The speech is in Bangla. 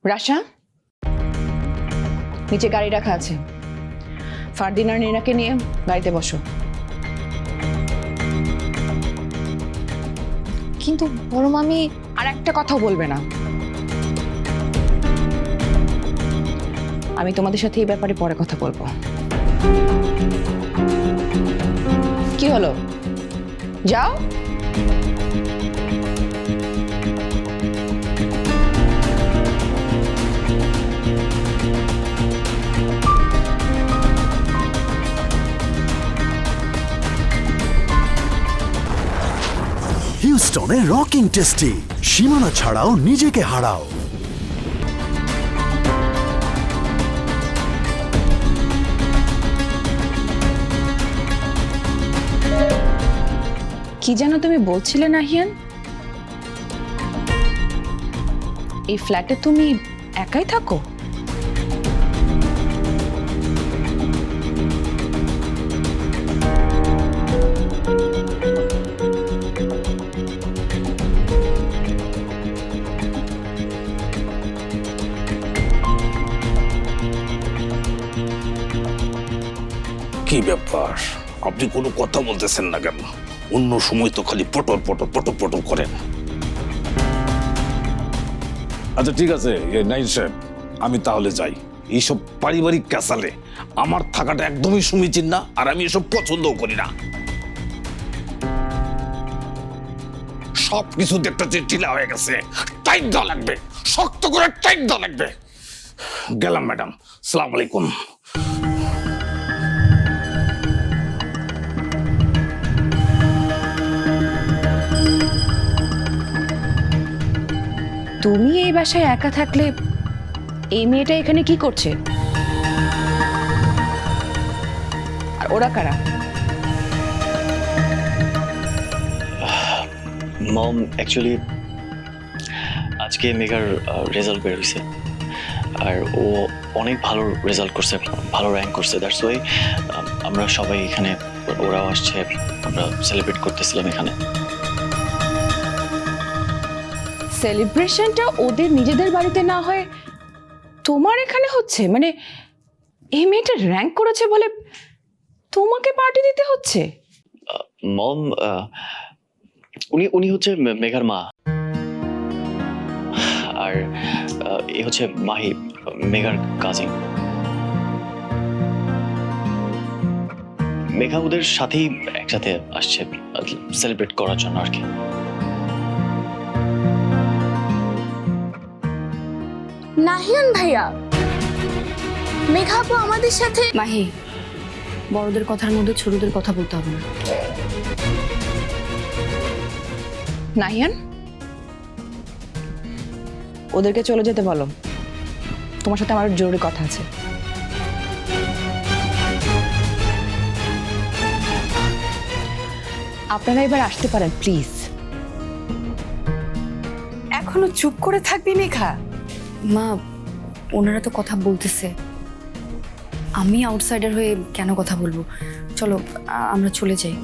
রাশা, নিচে গাড়ি রাখা আছে, ফারদিন আর নীনাকে নিয়ে গাড়িতে বসো। কিন্তু বড় মামি। আর একটা কথাও বলবে না। আমি তোমাদের সাথে এই ব্যাপারে পরে কথা বলবো। কি হলো, যাও। হিউস্টনে রকিং টেস্টি, সীমানা ছাড়াও নিজেকে হারাও। কি যেন তুমি বলছিলে নাহিয়ান? এই ফ্ল্যাটে তুমি একাই থাকো? কি ব্যাপার, আপনি কোনো কথা বলতেছেন না কেন? অন্য সময় তো খালি পটর পটর পটর পটর করেন। আচ্ছা ঠিক আছে নাইন সাহেব, আমি তাহলে যাই। এইসব পারিবারিক ক্যাসালে আমার থাকাটা একদমই সমীচীন না, আর আমি এসব পছন্দও করি না। সবকিছু দেখতে ঢিলা হয়ে গেছে, টাইট দেওয়া লাগবে, শক্ত করে টাইট দেওয়া লাগবে। গেলাম ম্যাডাম, আসসালামু আলাইকুম। তুমি এই বাসায় একা থাকলে এই মেয়েটা এখানে কি করছে? আর ওরা কারা? মম অ্যাকচুয়ালি আজকে মেঘার রেজাল্ট বের হয়েছে, আর ও অনেক ভালো রেজাল্ট করছে, ভালো র্যাঙ্ক করছে। দ্যাটস ওয়াই আমরা সবাই এখানে, ওরাও আসছে, আমরা সেলিব্রেট করতেছিলাম এখানে। সেলিব্রেশনটা ওদের নিজেদের বাড়িতে না হয় তোমার এখানে হচ্ছে? মানে এই মেয়েটা র্যাঙ্ক করেছে বলে তোমাকে পার্টি দিতে হচ্ছে? মম উনি হচ্ছে মেঘার মা, আর এ হচ্ছে মাহি, মেঘার কাজিন। মেঘা ওদের সাথেই একসাথে আসছে সেলিব্রেট করার জন্য আর কি। নাহিয়ান ভাইয়া, মেঘা আপু আমাদের সাথে। মাহি, বড়দের কথার মধ্যে ছোটদের কথা বলতে হবে না। নাহিয়ান, ওদেরকে চলে যেতে বলো, তোমার সাথে আমার জরুরি কথা আছে। আপনারা এবার আসতে পারেন প্লিজ। এখনো চুপ করে থাকবি মেঘা? মা, ওনারা তো কথা বলতেছে, আমি আউটসাইডার হয়ে কেন কথা বলবো? চলো আমরা চলে যাই।